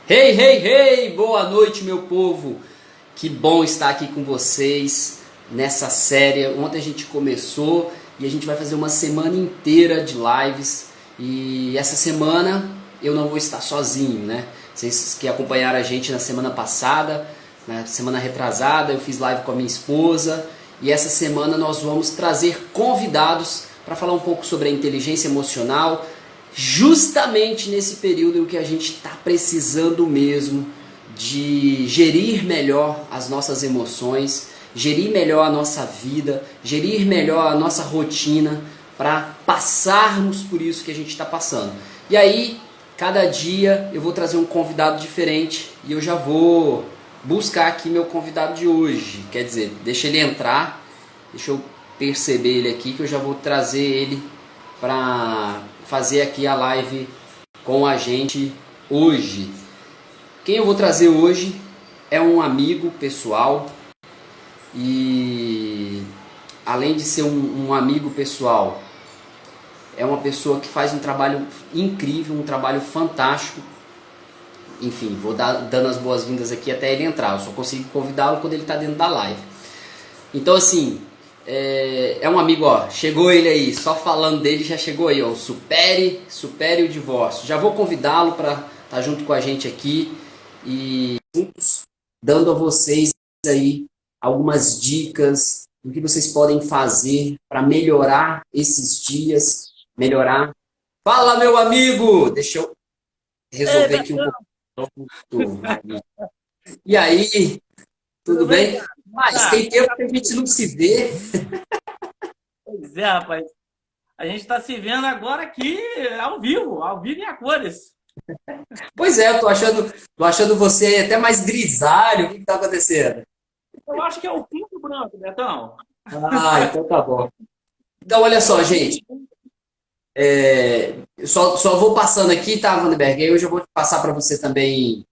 Hey, hey, hey! Boa noite, meu povo! Que bom estar aqui com vocês nessa série. Ontem a gente começou e a gente vai fazer uma semana inteira de lives. E essa semana eu não vou estar sozinho, né? Vocês que acompanharam a gente na semana passada, na semana retrasada, eu fiz live com a minha esposa. E essa semana nós vamos trazer convidados para falar um pouco sobre a inteligência emocional, justamente nesse período em que a gente está precisando mesmo de gerir melhor as nossas emoções, gerir melhor a nossa vida, gerir melhor a nossa rotina para passarmos por isso que a gente está passando. E aí, cada dia eu vou trazer um convidado diferente e eu já vou buscar aqui meu convidado de hoje. Quer dizer, deixa ele entrar, deixa eu perceber ele aqui que eu já vou trazer ele para fazer aqui a live com a gente hoje. Quem eu vou trazer hoje é um amigo pessoal e além de ser um amigo pessoal, é uma pessoa que faz um trabalho incrível, um trabalho fantástico. Enfim, vou dando as boas-vindas aqui até ele entrar. Eu só consigo convidá-lo quando ele está dentro da live. Então, assim, é um amigo, ó, chegou ele aí, só falando dele já chegou aí, ó, o Supere o Divórcio. Já vou convidá-lo para estar junto com a gente aqui e juntos dando a vocês aí algumas dicas do que vocês podem fazer para melhorar esses dias, melhorar. Fala, meu amigo! Deixa eu Ei, resolver aqui um Betão, pouco. E aí, tudo tudo bem, bem? cara? Como é que Mas tá? tem Como é que tempo tá que a gente tudo? não se vê. Pois é, rapaz. A gente está se vendo agora aqui ao vivo e a cores. Pois é, eu tô achando você até mais grisalho. O que está acontecendo? Eu acho que é o fim do branco, Betão. Ah, então tá bom. Então, olha É o só, fim gente. do branco. Só vou passando aqui, tá, Vandenberg? Aí hoje eu vou passar para você também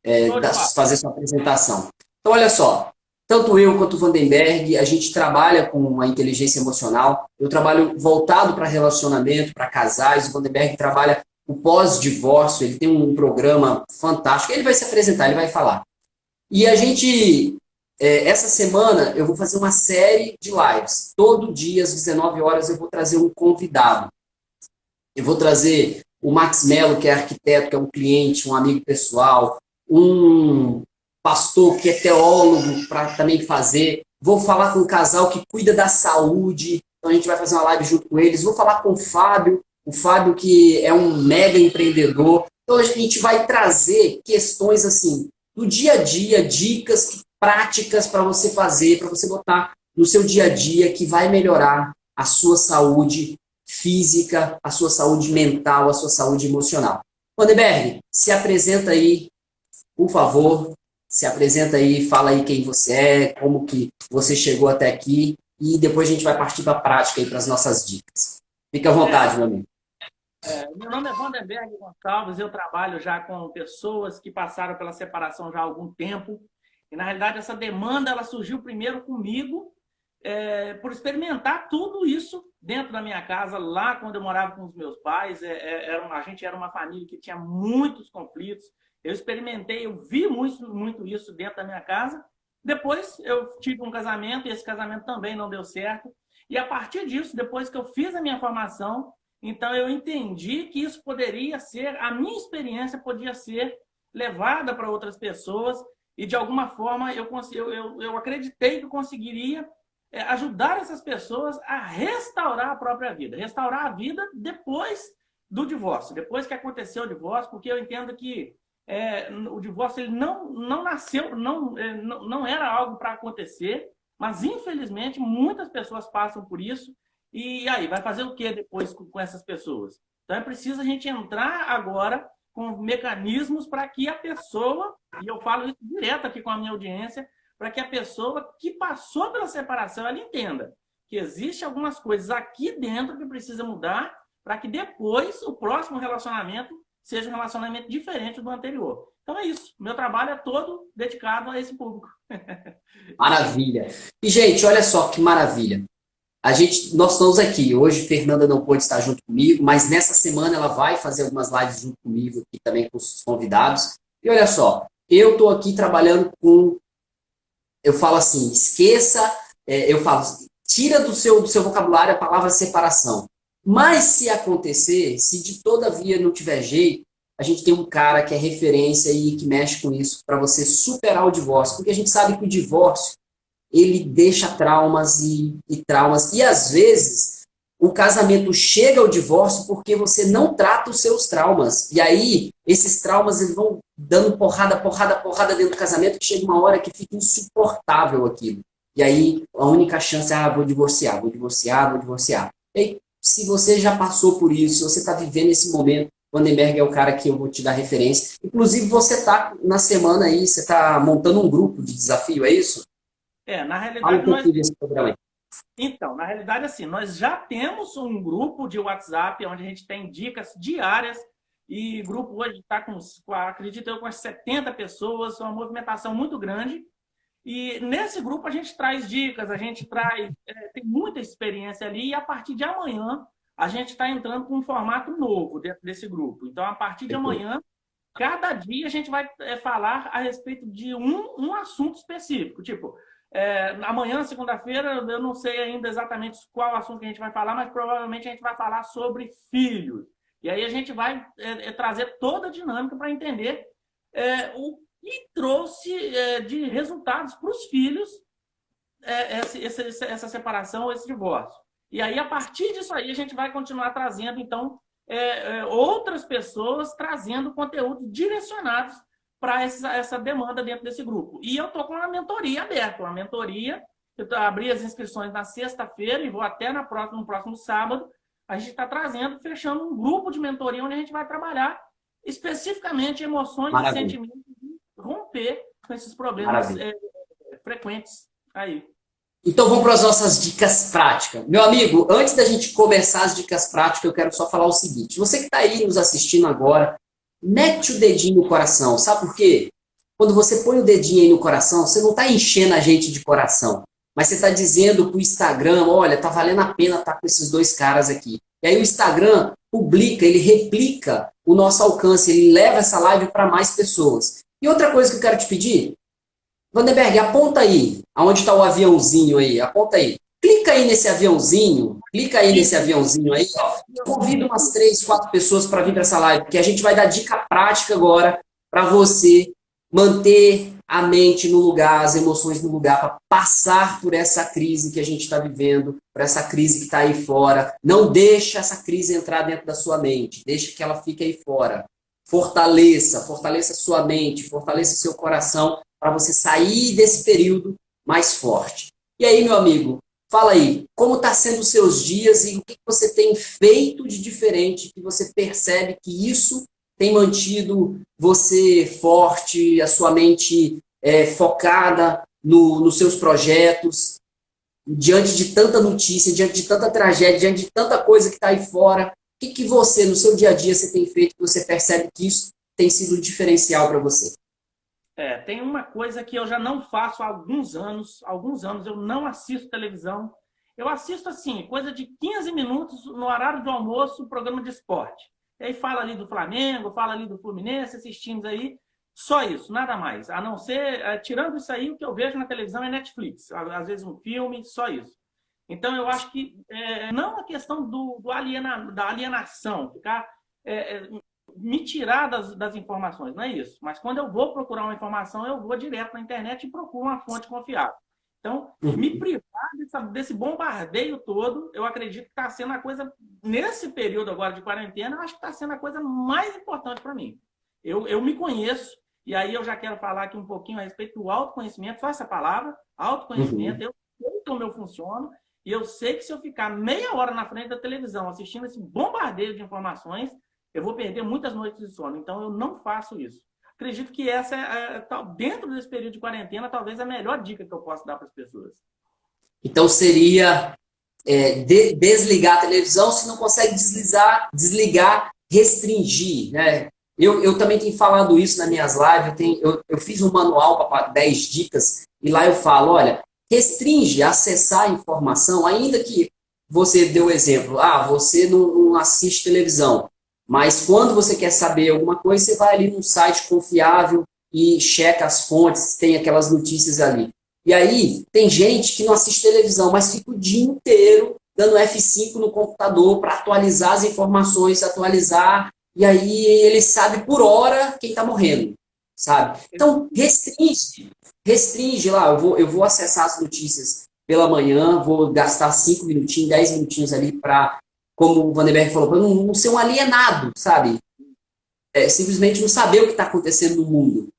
Show de bola. fazer sua apresentação. Então, olha só. Tanto eu quanto o Vandenberg, a gente trabalha com a inteligência emocional. Eu trabalho voltado para relacionamento, para casais. O Vandenberg trabalha o pós-divórcio. Ele tem um programa fantástico. Ele vai se apresentar, ele vai falar. E a gente, essa semana, eu vou fazer uma série de lives. Todo dia, às 19 horas, eu vou trazer um convidado. Eu vou trazer o Max Mello, que é arquiteto, que é um cliente, um amigo pessoal, um pastor que é teólogo para também fazer. Vou falar com um casal que cuida da saúde, então a gente vai fazer uma live junto com eles. Vou falar com o Fábio que é um mega empreendedor. Então a gente vai trazer questões assim do dia a dia, dicas práticas para você fazer, para você botar no seu dia a dia que vai melhorar a sua saúde física, a sua saúde mental, a sua saúde emocional. Vandenberg, se apresenta aí, por favor, se apresenta aí, fala aí quem você é, como que você chegou até aqui e depois a gente vai partir para a prática aí para as nossas dicas. Fica à vontade, meu amigo. Meu nome é Vandenberg Gonçalves, eu trabalho já com pessoas que passaram pela separação já há algum tempo. E, na realidade, essa demanda ela surgiu primeiro comigo, por experimentar tudo isso dentro da minha casa, lá quando eu morava com os meus pais. A gente era uma família que tinha muitos conflitos. Eu experimentei, eu vi muito isso dentro da minha casa. Depois eu tive um casamento e esse casamento também não deu certo. E a partir disso, depois que eu fiz a minha formação, então eu entendi que isso poderia ser, a minha experiência podia ser levada para outras pessoas e de alguma forma eu acreditei que eu conseguiria ajudar essas pessoas a restaurar a própria vida, restaurar a vida depois do divórcio, depois que aconteceu o divórcio, porque eu entendo que o divórcio ele não nasceu, não era algo para acontecer, mas infelizmente muitas pessoas passam por isso. E aí, vai fazer o que depois com essas pessoas? Então é preciso a gente entrar agora com mecanismos para que a pessoa, e eu falo isso direto aqui com a minha audiência, para que a pessoa que passou pela separação ela entenda que existe algumas coisas aqui dentro que precisa mudar para que depois o próximo relacionamento seja um relacionamento diferente do anterior. Então é isso. Meu trabalho é todo dedicado a esse público. Maravilha. E, gente, olha só que maravilha. Nós estamos aqui. Hoje, Fernanda não pôde estar junto comigo, mas nessa semana ela vai fazer algumas lives junto comigo aqui também com os convidados. E olha só, eu estou aqui trabalhando com, eu falo assim, esqueça, eu falo, tira do seu vocabulário a palavra separação. Mas se acontecer, se de todavia não tiver jeito, a gente tem um cara que é referência e que mexe com isso para você superar o divórcio. Porque a gente sabe que o divórcio, ele deixa traumas e traumas. E às vezes o casamento chega ao divórcio porque você não trata os seus traumas. E aí esses traumas eles vão dando porrada, porrada, porrada dentro do casamento que chega uma hora que fica insuportável aquilo. E aí a única chance é, vou divorciar, vou divorciar, vou divorciar. E aí, se você já passou por isso, se você está vivendo esse momento, Vandenberg é o cara que eu vou te dar referência. Inclusive, você está na semana aí, você está montando um grupo de desafio, é isso? Na Fala um realidade, pouquinho desse programa aí. Então, na realidade, assim, nós já temos um grupo de WhatsApp onde a gente tem dicas diárias e o grupo hoje está acredito eu, com as 70 pessoas, uma movimentação muito grande. E nesse grupo a gente traz dicas, a gente tem muita experiência ali e a partir de amanhã a gente está entrando com um formato novo dentro desse grupo. Então, a partir de amanhã, cada dia a gente vai falar a respeito de um assunto específico. Tipo, amanhã, segunda-feira, eu não sei ainda exatamente qual assunto que a gente vai falar, mas provavelmente a gente vai falar sobre filhos. E aí a gente vai trazer toda a dinâmica para entender o que trouxe de resultados para os filhos essa separação, esse divórcio. E aí, a partir disso aí, a gente vai continuar trazendo, então, outras pessoas trazendo conteúdos direcionados para essa demanda dentro desse grupo. E eu estou com uma mentoria aberta, eu abri as inscrições na sexta-feira e vou até no próximo sábado. A gente está fechando um grupo de mentoria onde a gente vai trabalhar especificamente emoções e sentimentos e romper com esses problemas frequentes aí. Então vamos para as nossas dicas práticas. Meu amigo, antes da gente começar as dicas práticas, eu quero só falar o seguinte. Você que está aí nos assistindo agora, mete o dedinho no coração. Sabe por quê? Quando você põe o dedinho aí no coração, você não está enchendo a gente de coração. Mas você está dizendo para o Instagram, olha, tá valendo a pena estar com esses dois caras aqui. E aí o Instagram publica, ele replica o nosso alcance, ele leva essa live para mais pessoas. E outra coisa que eu quero te pedir, Vandenberg, aponta aí, aonde está o aviãozinho aí, aponta aí. Clica aí nesse aviãozinho aí, ó. Convido umas 3, 4 pessoas para vir para essa live, porque a gente vai dar dica prática agora para você manter a mente no lugar, as emoções no lugar, para passar por essa crise que a gente está vivendo, por essa crise que está aí fora. Não deixa essa crise entrar dentro da sua mente, deixa que ela fique aí fora. Fortaleça sua mente, fortaleça seu coração, para você sair desse período mais forte. E aí, meu amigo, fala aí, como está sendo os seus dias e o que você tem feito de diferente, que você percebe que isso tem mantido você forte, a sua mente focada nos seus projetos, diante de tanta notícia, diante de tanta tragédia, diante de tanta coisa que está aí fora. O que você, no seu dia a dia, você tem feito que você percebe que isso tem sido um diferencial para você? Tem uma coisa que eu já não faço há alguns anos eu não assisto televisão. Eu assisto, assim, coisa de 15 minutos no horário do almoço, programa de esporte. E aí fala ali do Flamengo, fala ali do Fluminense, esses times aí. Só isso, nada mais. A não ser, tirando isso aí, o que eu vejo na televisão é Netflix. Às vezes um filme, só isso. Então, eu acho que não a questão da alienação, ficar... me tirar das informações, não é isso. Mas quando eu vou procurar uma informação, eu vou direto na internet e procuro uma fonte confiável. Então, me privar desse bombardeio todo, eu acredito que está sendo a coisa, nesse período agora de quarentena, eu acho que está sendo a coisa mais importante para mim. Eu me conheço, e aí eu já quero falar aqui um pouquinho a respeito do autoconhecimento, só essa palavra, autoconhecimento. Eu sei como eu funciono, e eu sei que se eu ficar meia hora na frente da televisão assistindo esse bombardeio de informações, eu vou perder muitas noites de sono. Então, eu não faço isso. Acredito que essa dentro desse período de quarentena, talvez a melhor dica que eu posso dar para as pessoas. Então, seria desligar a televisão, se não consegue desligar, restringir, né? Eu também tenho falado isso nas minhas lives, eu fiz um manual para 10 dicas, e lá eu falo, olha, restringe acessar a informação, ainda que você deu o exemplo, você não assiste televisão. Mas quando você quer saber alguma coisa, você vai ali num site confiável e checa as fontes, tem aquelas notícias ali. E aí, tem gente que não assiste televisão, mas fica o dia inteiro dando F5 no computador para atualizar as informações, atualizar, e aí ele sabe por hora quem está morrendo, sabe? Então, restringe lá, eu vou acessar as notícias pela manhã, vou gastar 5 minutinhos, 10 minutinhos ali para, como o Vandenberg falou, para não ser um alienado, sabe? Simplesmente não saber o que está acontecendo no mundo.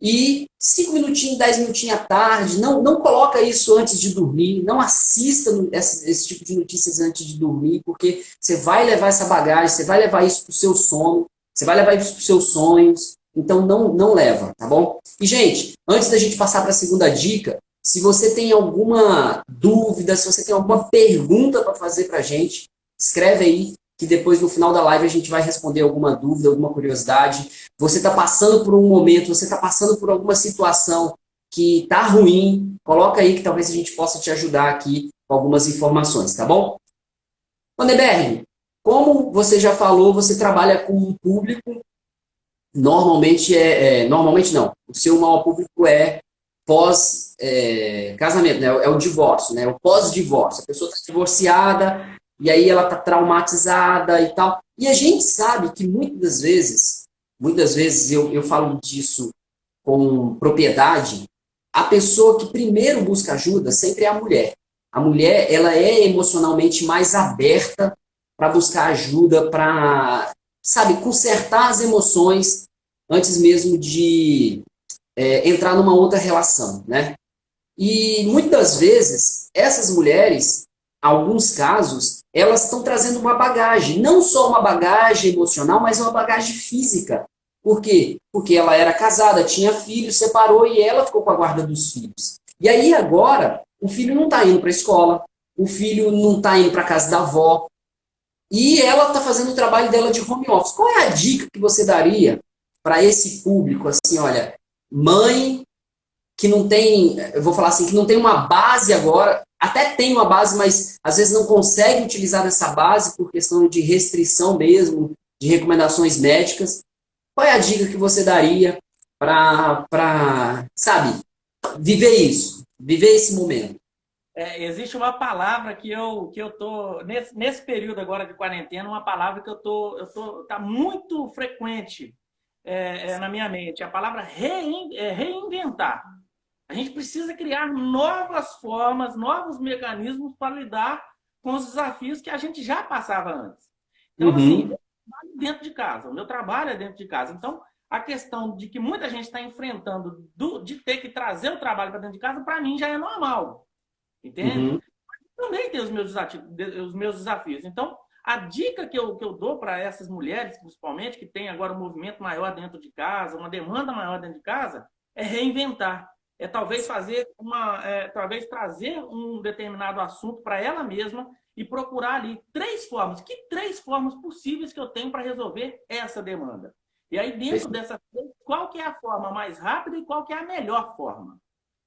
E 5 minutinhos, 10 minutinhos à tarde, não coloca isso antes de dormir, não assista esse tipo de notícias antes de dormir, porque você vai levar essa bagagem, você vai levar isso para o seu sono, você vai levar isso para os seus sonhos, então não leva, tá bom? E, gente, antes da gente passar para a segunda dica, se você tem alguma dúvida, se você tem alguma pergunta para fazer para a gente, escreve aí, que depois no final da live a gente vai responder alguma dúvida, alguma curiosidade. Você está passando por um momento, você está passando por alguma situação que está ruim, coloca aí que talvez a gente possa te ajudar aqui com algumas informações, tá bom? Vandenberg, como você já falou, você trabalha com um público, normalmente normalmente não, o seu maior público é pós-casamento, né? É o divórcio, né? O pós-divórcio. A pessoa está divorciada, e aí ela está traumatizada e tal. E a gente sabe que muitas vezes eu falo disso com propriedade, a pessoa que primeiro busca ajuda sempre é a mulher. A mulher, ela é emocionalmente mais aberta para buscar ajuda, para, sabe, consertar as emoções antes mesmo de entrar numa outra relação, né? E muitas vezes, essas mulheres, alguns casos, elas estão trazendo uma bagagem, não só uma bagagem emocional, mas uma bagagem física. Por quê? Porque ela era casada, tinha filhos, separou e ela ficou com a guarda dos filhos. E aí agora, o filho não está indo para a escola, o filho não está indo para a casa da avó, e ela está fazendo o trabalho dela de home office. Qual é a dica que você daria para esse público? Assim, olha, mãe que não tem, eu vou falar assim, que não tem uma base agora, até tem uma base, mas às vezes não consegue utilizar essa base por questão de restrição mesmo, de recomendações médicas. Qual é a dica que você daria para, sabe, viver isso, viver esse momento? Existe uma palavra que eu tô nesse período agora de quarentena, uma palavra que tá muito frequente na minha mente, a palavra reinventar. A gente precisa criar novas formas, novos mecanismos para lidar com os desafios que a gente já passava antes. Então, assim, eu trabalho dentro de casa, o meu trabalho é dentro de casa. Então, a questão de que muita gente está enfrentando de ter que trazer o trabalho para dentro de casa, para mim já é normal. Entende? Também tem os meus desafios. Então, a dica que eu dou para essas mulheres, principalmente, que têm agora um movimento maior dentro de casa, uma demanda maior dentro de casa, é reinventar. Talvez talvez trazer um determinado assunto para ela mesma e procurar ali 3 formas. Que 3 formas possíveis que eu tenho para resolver essa demanda? E aí, dentro dessas 3, qual que é a forma mais rápida e qual que é a melhor forma?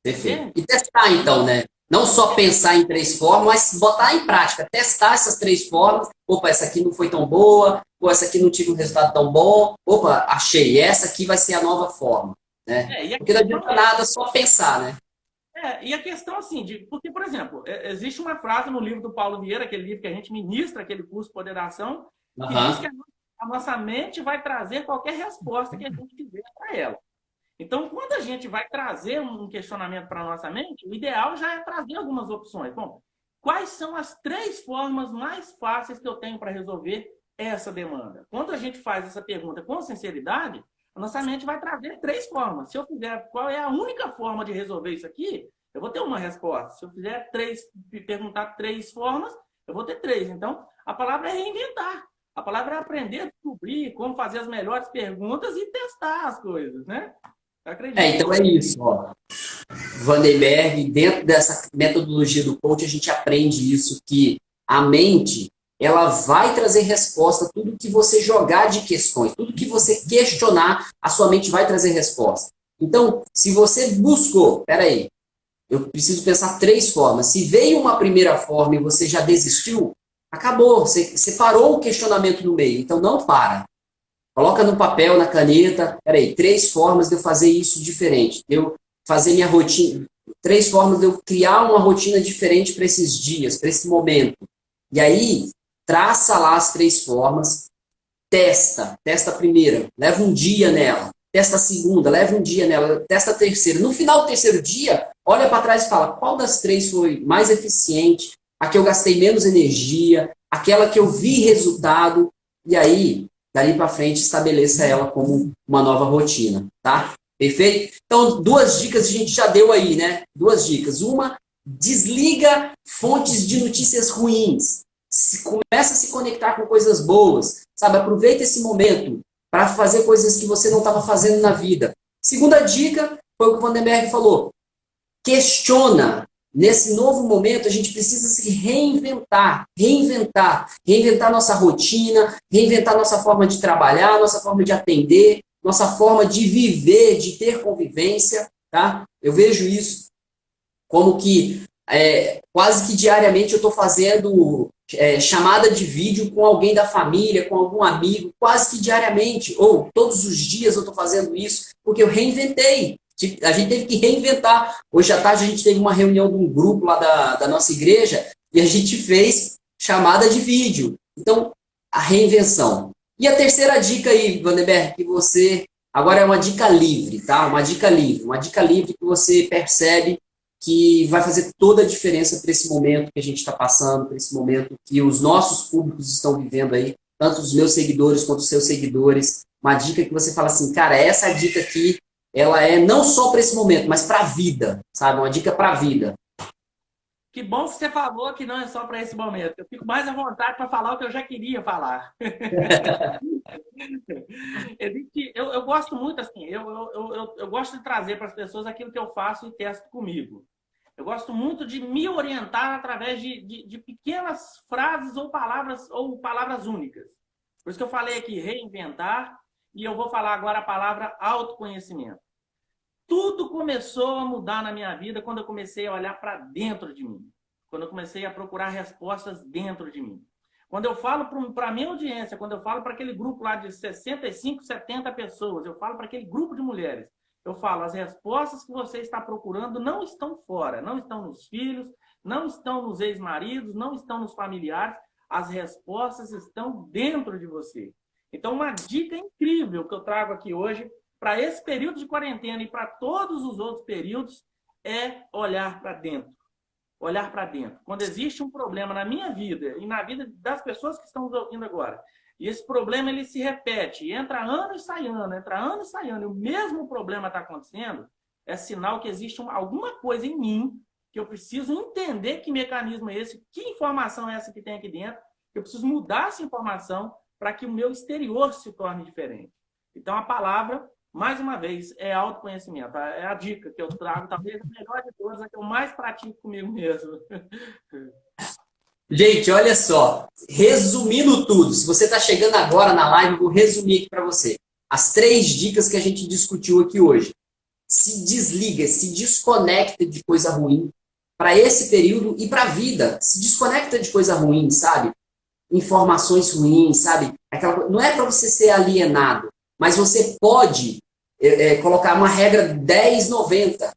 Perfeito. E testar, então, né? Não só pensar em 3 formas, mas botar em prática. Testar essas 3 formas. Opa, essa aqui não foi tão boa. Ou essa aqui não tive um resultado tão bom. Opa, achei. Essa aqui vai ser a nova forma. Né? Porque não adianta nada só pensar, né? E a questão, assim, porque, por exemplo, existe uma frase no livro do Paulo Vieira, aquele livro que a gente ministra, aquele curso Poder da Ação, que diz que a nossa mente vai trazer qualquer resposta que a gente quiser para ela. Então, quando a gente vai trazer um questionamento para a nossa mente, o ideal já é trazer algumas opções. Bom, quais são as 3 formas mais fáceis que eu tenho para resolver essa demanda? Quando a gente faz essa pergunta com sinceridade, a nossa mente vai trazer 3 formas. Se eu fizer qual é a única forma de resolver isso aqui, eu vou ter uma resposta. Se eu fizer perguntar 3 formas, eu vou ter 3. Então, a palavra é reinventar. A palavra é aprender a descobrir como fazer as melhores perguntas e testar as coisas, né? Então é isso. Ó. Vandenberg, dentro dessa metodologia do coach, a gente aprende isso, que a mente, ela vai trazer resposta a tudo que você jogar de questões, tudo que você questionar, a sua mente vai trazer resposta. Então, se você buscou, peraí, eu preciso pensar 3 formas. Se veio uma primeira forma e você já desistiu, acabou, você parou o questionamento no meio. Então, não para. Coloca no papel, na caneta, peraí, 3 formas de eu fazer isso diferente, de eu fazer minha rotina, 3 formas de eu criar uma rotina diferente para esses dias, para esse momento. E aí, traça lá as 3 formas, testa a primeira, leva um dia nela, testa a segunda, leva um dia nela, testa a terceira. No final do terceiro dia, olha para trás e fala, qual das 3 foi mais eficiente, a que eu gastei menos energia, aquela que eu vi resultado, e aí, dali para frente, estabeleça ela como uma nova rotina, tá? Perfeito? Então, 2 dicas a gente já deu aí, né? 2 dicas. Uma, desliga fontes de notícias ruins. Começa a se conectar com coisas boas, sabe? Aproveita esse momento para fazer coisas que você não estava fazendo na vida. Segunda dica, foi o que o Vandenberg falou. Questiona. Nesse novo momento, a gente precisa se reinventar, reinventar nossa rotina, reinventar nossa forma de trabalhar, nossa forma de atender, nossa forma de viver, de ter convivência, tá? Eu vejo isso como que quase que diariamente eu estou fazendo chamada de vídeo com alguém da família, com algum amigo, quase que diariamente, ou todos os dias eu estou fazendo isso, porque eu reinventei. A gente teve que reinventar. Hoje à tarde a gente teve uma reunião de um grupo lá da nossa igreja e a gente fez chamada de vídeo. Então, a reinvenção. E a terceira dica aí, Vandenberg, que você... Agora é uma dica livre, tá? Uma dica livre que você percebe que vai fazer toda a diferença para esse momento que a gente está passando, para esse momento que os nossos públicos estão vivendo aí, tanto os meus seguidores quanto os seus seguidores. Uma dica que você fala assim, cara, essa dica aqui, ela é não só para esse momento, mas para a vida, sabe? Uma dica para a vida. Que bom que você falou que não é só para esse momento. Eu fico mais à vontade para falar o que eu já queria falar. Eu gosto muito, assim, eu gosto de trazer para as pessoas aquilo que eu faço e testo comigo. Eu gosto muito de me orientar através de pequenas frases ou palavras únicas. Por isso que eu falei aqui reinventar e eu vou falar agora a palavra autoconhecimento. Tudo começou a mudar na minha vida quando eu comecei a olhar para dentro de mim. Quando eu comecei a procurar respostas dentro de mim. Quando eu falo para a minha audiência, quando eu falo para aquele grupo lá de 65, 70 pessoas, eu falo para aquele grupo de mulheres, eu falo, as respostas que você está procurando não estão fora, não estão nos filhos, não estão nos ex-maridos, não estão nos familiares, as respostas estão dentro de você. Então, uma dica incrível que eu trago aqui hoje, para esse período de quarentena e para todos os outros períodos, é olhar para dentro. Olhar para dentro. Quando existe um problema na minha vida e na vida das pessoas que estão nos ouvindo agora, e esse problema ele se repete, entra ano e sai ano, e o mesmo problema está acontecendo, é sinal que existe alguma coisa em mim que eu preciso entender que mecanismo é esse, que informação é essa que tem aqui dentro, que eu preciso mudar essa informação para que o meu exterior se torne diferente. Então, a palavra, mais uma vez, é autoconhecimento. É a dica que eu trago, talvez a melhor de todas, a que eu mais pratico comigo mesmo. Gente, olha só. Resumindo tudo, se você está chegando agora na live, eu vou resumir aqui para você. As 3 dicas que a gente discutiu aqui hoje. Se desliga, se desconecta de coisa ruim para esse período e para a vida. Se desconecta de coisa ruim, sabe? Informações ruins, sabe? Não é para você ser alienado, mas você pode colocar uma regra 10-90,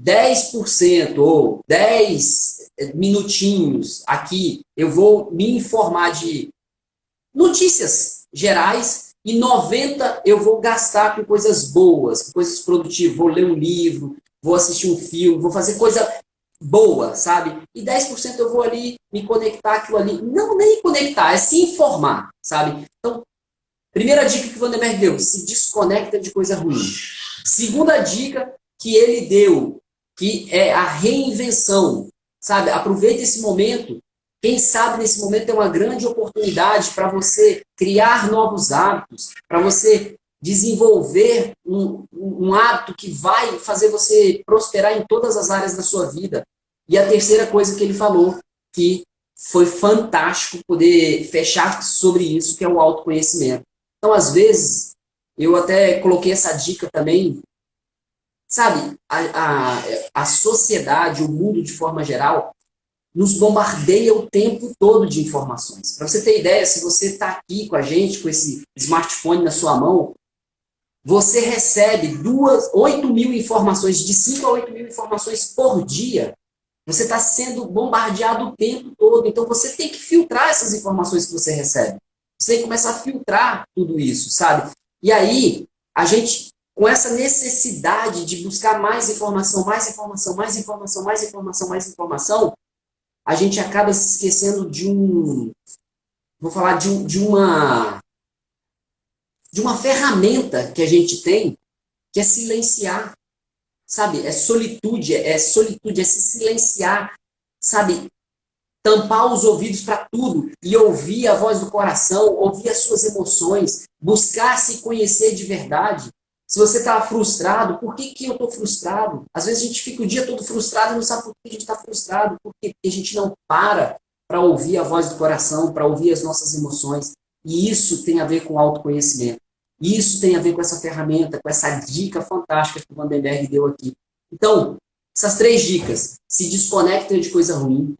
10% ou 10 minutinhos aqui, eu vou me informar de notícias gerais e 90 eu vou gastar com coisas boas, com coisas produtivas, vou ler um livro, vou assistir um filme, vou fazer coisa boa, sabe? E 10% eu vou ali me conectar aquilo ali. Não, nem conectar, é se informar, sabe? Então, primeira dica que o Vandenberg deu, se desconecta de coisa ruim. Segunda dica que ele deu, que é a reinvenção, sabe? Aproveita esse momento. Quem sabe nesse momento é uma grande oportunidade para você criar novos hábitos, para você desenvolver um hábito que vai fazer você prosperar em todas as áreas da sua vida. E a terceira coisa que ele falou, que foi fantástico poder fechar sobre isso, que é o autoconhecimento. Então, às vezes, eu até coloquei essa dica também, sabe, a sociedade, o mundo de forma geral, nos bombardeia o tempo todo de informações. Para você ter ideia, se você está aqui com a gente, com esse smartphone na sua mão, você recebe 8.000 informações, de 5 a 8.000 informações por dia. Você está sendo bombardeado o tempo todo. Então, você tem que filtrar essas informações que você recebe. Você tem que começar a filtrar tudo isso, sabe? E aí, a gente, com essa necessidade de buscar mais informação, mais informação, mais informação, mais informação, mais informação, a gente acaba se esquecendo vou falar de uma ferramenta que a gente tem, que é silenciar, sabe? É solitude, é se silenciar, sabe? Tampar os ouvidos para tudo e ouvir a voz do coração, ouvir as suas emoções, buscar se conhecer de verdade. Se você está frustrado, por que eu estou frustrado? Às vezes a gente fica o dia todo frustrado e não sabe por que a gente está frustrado, porque a gente não para ouvir a voz do coração, para ouvir as nossas emoções. E isso tem a ver com autoconhecimento. Isso tem a ver com essa ferramenta, com essa dica fantástica que o Vandenberg deu aqui. Então, essas 3 dicas. Se desconecte de coisa ruim.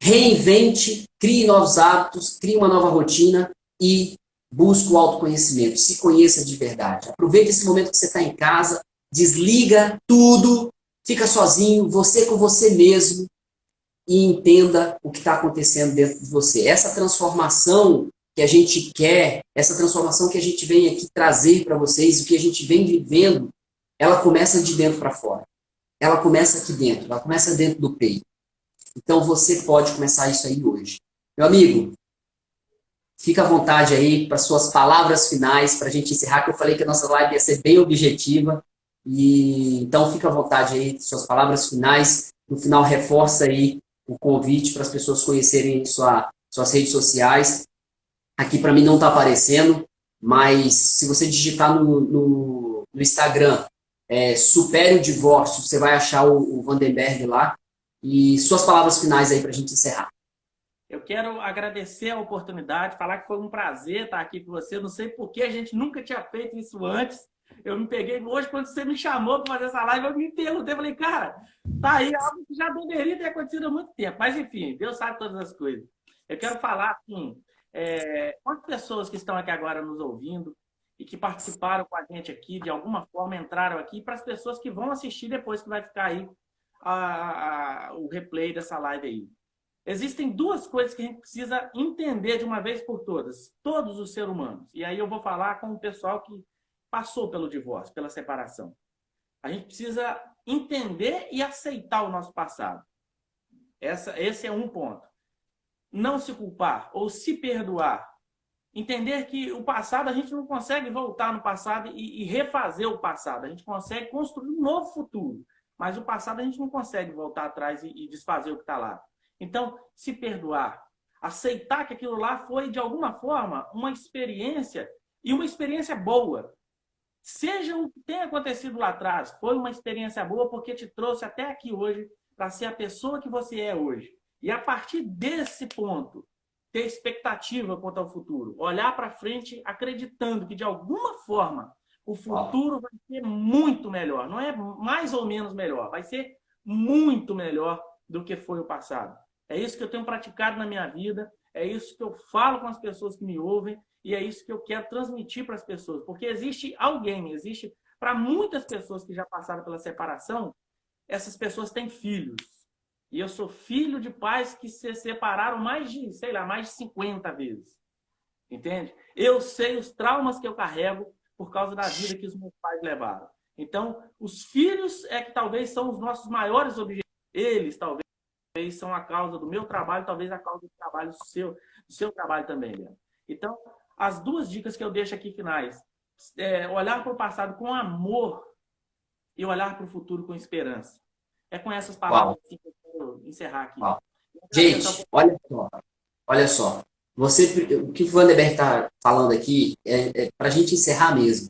Reinvente, crie novos hábitos, crie uma nova rotina e busque o autoconhecimento. Se conheça de verdade. Aproveite esse momento que você está em casa, desliga tudo, fica sozinho, você com você mesmo e entenda o que está acontecendo dentro de você. Essa transformação que a gente quer, essa transformação que a gente vem aqui trazer para vocês, o que a gente vem vivendo, ela começa de dentro para fora. Ela começa aqui dentro, ela começa dentro do peito. Então você pode começar isso aí hoje. Meu amigo, fica à vontade aí para suas palavras finais, para a gente encerrar, que eu falei que a nossa live ia ser bem objetiva. Então fica à vontade aí, suas palavras finais. No final, reforça aí o convite para as pessoas conhecerem suas redes sociais. Aqui para mim não está aparecendo, mas se você digitar no Instagram, Supere o Divórcio, você vai achar o Vandenberg lá. E suas palavras finais aí para a gente encerrar. Eu quero agradecer a oportunidade, falar que foi um prazer estar aqui com você. Não sei por que a gente nunca tinha feito isso antes. Eu me peguei hoje, quando você me chamou para fazer essa live, eu me perguntei, falei, cara, tá aí algo que já deveria ter acontecido há muito tempo. Mas enfim, Deus sabe todas as coisas. Eu quero falar, assim, quantas pessoas que estão aqui agora nos ouvindo e que participaram com a gente aqui, de alguma forma entraram aqui, para as pessoas que vão assistir depois, que vai ficar aí o replay dessa live aí. Existem 2 coisas que a gente precisa entender de uma vez por todas, todos os seres humanos. E aí eu vou falar com o pessoal que passou pelo divórcio, pela separação. A gente precisa entender e aceitar o nosso passado. Esse é um ponto. Não se culpar ou se perdoar. Entender que o passado, a gente não consegue voltar no passado e refazer o passado. A gente consegue construir um novo futuro. Mas o passado a gente não consegue voltar atrás e desfazer o que está lá. Então, se perdoar. Aceitar que aquilo lá foi, de alguma forma, uma experiência, e uma experiência boa. Seja o que tenha acontecido lá atrás, foi uma experiência boa porque te trouxe até aqui hoje para ser a pessoa que você é hoje. E a partir desse ponto, ter expectativa quanto ao futuro. Olhar para frente acreditando que, de alguma forma, o futuro vai ser muito melhor. Não é mais ou menos melhor. Vai ser muito melhor do que foi o passado. É isso que eu tenho praticado na minha vida. É isso que eu falo com as pessoas que me ouvem. E é isso que eu quero transmitir para as pessoas. Porque existe para muitas pessoas que já passaram pela separação, essas pessoas têm filhos. E eu sou filho de pais que se separaram mais de 50 vezes. Entende? Eu sei os traumas que eu carrego por causa da vida que os meus pais levaram. Então, os filhos é que talvez são os nossos maiores objetivos. Eles talvez são a causa do meu trabalho, talvez a causa do trabalho do seu trabalho também, Leandro. Então, as 2 dicas que eu deixo aqui finais. Olhar para o passado com amor e olhar para o futuro com esperança. É com essas palavras que eu quero encerrar aqui. Gente, olha só. O que o Vandenberg está falando aqui é para a gente encerrar mesmo.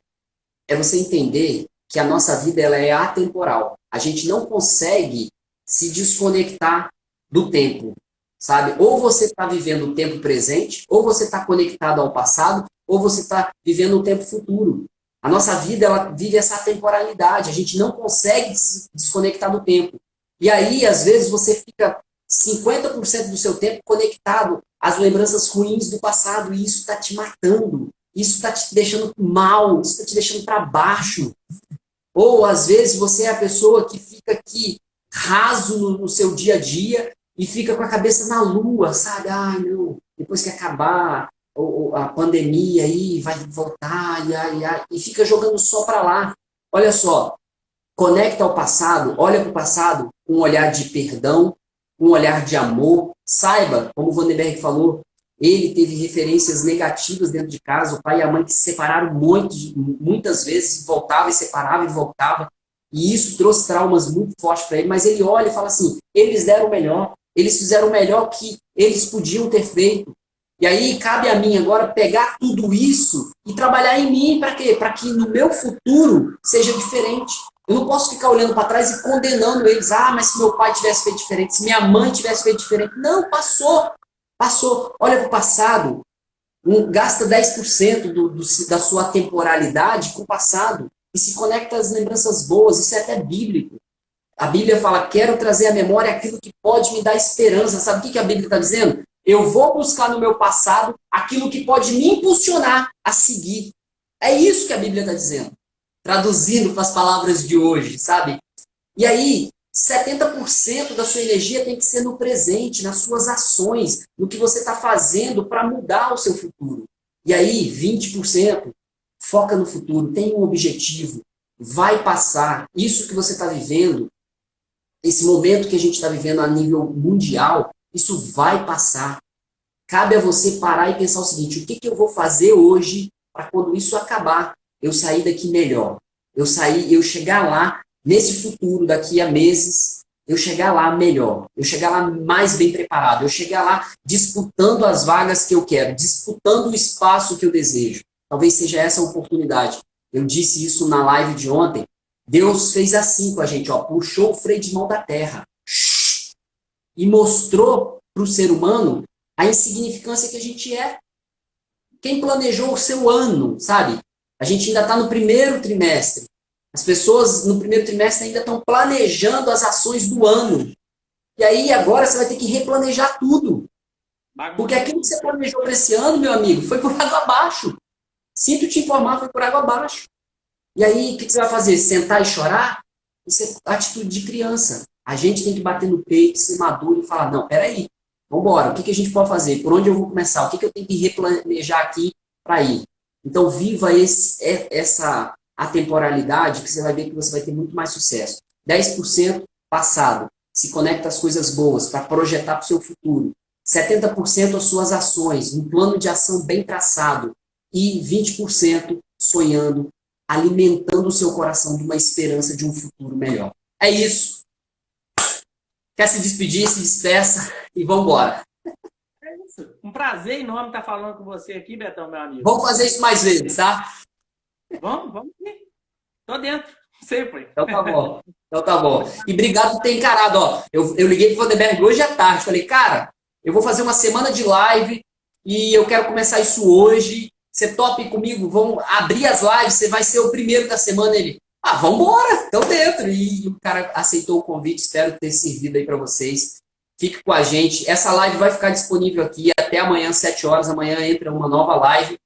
É você entender que a nossa vida ela é atemporal. A gente não consegue se desconectar do tempo, sabe? Ou você está vivendo o tempo presente, ou você está conectado ao passado, ou você está vivendo o tempo futuro. A nossa vida ela vive essa atemporalidade. A gente não consegue se desconectar do tempo. E aí, às vezes, você fica 50% do seu tempo conectado às lembranças ruins do passado, e isso está te matando, isso está te deixando mal, isso está te deixando para baixo. Ou, às vezes, você é a pessoa que fica aqui raso no seu dia a dia e fica com a cabeça na lua, sabe? Ai, não, depois que acabar a pandemia aí, vai voltar, e fica jogando só para lá. Olha só, conecta ao passado, olha para o passado com um olhar de perdão, um olhar de amor. Saiba, como o Vandenberg falou, ele teve referências negativas dentro de casa, o pai e a mãe que se separaram muitas vezes, voltava e separava e voltava, e isso trouxe traumas muito fortes para ele, mas ele olha e fala assim, eles deram o melhor, eles fizeram o melhor que eles podiam ter feito. E aí cabe a mim agora pegar tudo isso e trabalhar em mim para quê? Para que no meu futuro seja diferente. Eu não posso ficar olhando para trás e condenando eles. Ah, mas se meu pai tivesse feito diferente, se minha mãe tivesse feito diferente. Não, passou. Passou. Olha para o passado. Gasta 10% da sua temporalidade com o passado e se conecta às lembranças boas. Isso é até bíblico. A Bíblia fala, quero trazer à memória aquilo que pode me dar esperança. Sabe o que a Bíblia está dizendo? Eu vou buscar no meu passado aquilo que pode me impulsionar a seguir. É isso que a Bíblia está dizendo. Traduzindo para as palavras de hoje, sabe? E aí, 70% da sua energia tem que ser no presente, nas suas ações, no que você está fazendo para mudar o seu futuro. E aí, 20% foca no futuro, tem um objetivo, vai passar. Isso que você está vivendo, esse momento que a gente está vivendo a nível mundial, isso vai passar. Cabe a você parar e pensar o seguinte, o que eu vou fazer hoje para quando isso acabar, eu sair daqui melhor? Eu chegar lá, nesse futuro, daqui a meses, eu chegar lá melhor, eu chegar lá mais bem preparado, eu chegar lá disputando as vagas que eu quero, disputando o espaço que eu desejo. Talvez seja essa a oportunidade. Eu disse isso na live de ontem. Deus fez assim com a gente, ó, puxou o freio de mão da terra e mostrou para o ser humano a insignificância que a gente é. Quem planejou o seu ano, sabe? A gente ainda está no primeiro trimestre. As pessoas no primeiro trimestre ainda estão planejando as ações do ano. E aí agora você vai ter que replanejar tudo. Porque aquilo que você planejou para esse ano, meu amigo, foi por água abaixo. Sinto te informar, foi por água abaixo. E aí, o que você vai fazer? Sentar e chorar? Isso é atitude de criança. A gente tem que bater no peito, ser maduro e falar, não, peraí, vamos embora, o que a gente pode fazer? Por onde eu vou começar? O que eu tenho que replanejar aqui para ir? Então, viva essa atemporalidade que você vai ver que você vai ter muito mais sucesso. 10% passado, se conecta às coisas boas para projetar para o seu futuro. 70% às suas ações, um plano de ação bem traçado. E 20% sonhando, alimentando o seu coração de uma esperança de um futuro melhor. É isso. Quer se despedir? Se despeça e vamos embora. É isso. Um prazer enorme estar falando com você aqui, Betão, meu amigo. Vamos fazer isso mais vezes, tá? Vamos sim. Tô dentro, sempre. Então tá bom. Então tá bom. E obrigado por ter encarado. Ó, eu liguei pro Vandenberg hoje à tarde. Falei, cara, eu vou fazer uma semana de live e eu quero começar isso hoje. Você tope comigo? Vamos abrir as lives, você vai ser o primeiro da semana. Ele, vamos embora, estão dentro. E o cara aceitou o convite, espero ter servido aí para vocês. Fique com a gente. Essa live vai ficar disponível aqui até amanhã, 7 horas. Amanhã entra uma nova live.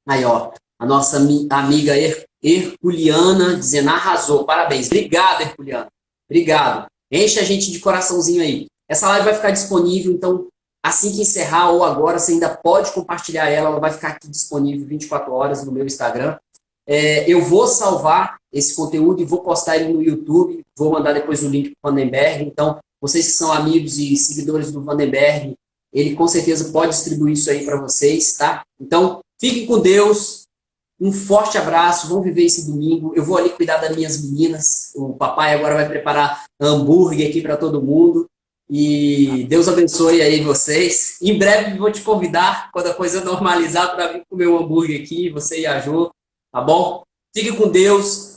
Aí, ó, a nossa amiga Herculiana dizendo, arrasou, parabéns. Obrigado, Herculiana. Obrigado. Enche a gente de coraçãozinho aí. Essa live vai ficar disponível, então, assim que encerrar ou agora, você ainda pode compartilhar ela vai ficar aqui disponível 24 horas no meu Instagram. Eu vou salvar esse conteúdo e vou postar ele no YouTube, vou mandar depois o link para o Vandenberg. Então, vocês que são amigos e seguidores do Vandenberg, ele com certeza pode distribuir isso aí para vocês, tá? Então, fiquem com Deus, um forte abraço, vamos viver esse domingo. Eu vou ali cuidar das minhas meninas, o papai agora vai preparar hambúrguer aqui para todo mundo. E Deus abençoe aí vocês. Em breve vou te convidar, quando a coisa normalizar, para vir comer um hambúrguer aqui, você e a Jo, tá bom? Fique com Deus.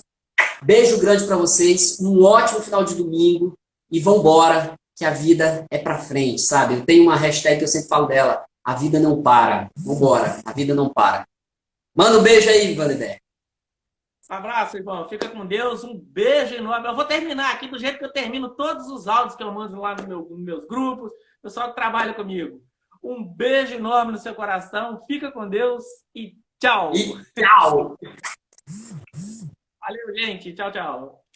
Beijo grande para vocês. Um ótimo final de domingo. E vambora, que a vida é para frente, sabe? Eu tenho uma hashtag que eu sempre falo dela. A vida não para. Vambora, a vida não para. Manda um beijo aí, Vandenberg. Abraço, irmão. Fica com Deus. Um beijo enorme. Eu vou terminar aqui do jeito que eu termino todos os áudios que eu mando lá nos meus grupos, pessoal que trabalha comigo. Um beijo enorme no seu coração. Fica com Deus e tchau. E tchau! Valeu, gente. Tchau, tchau.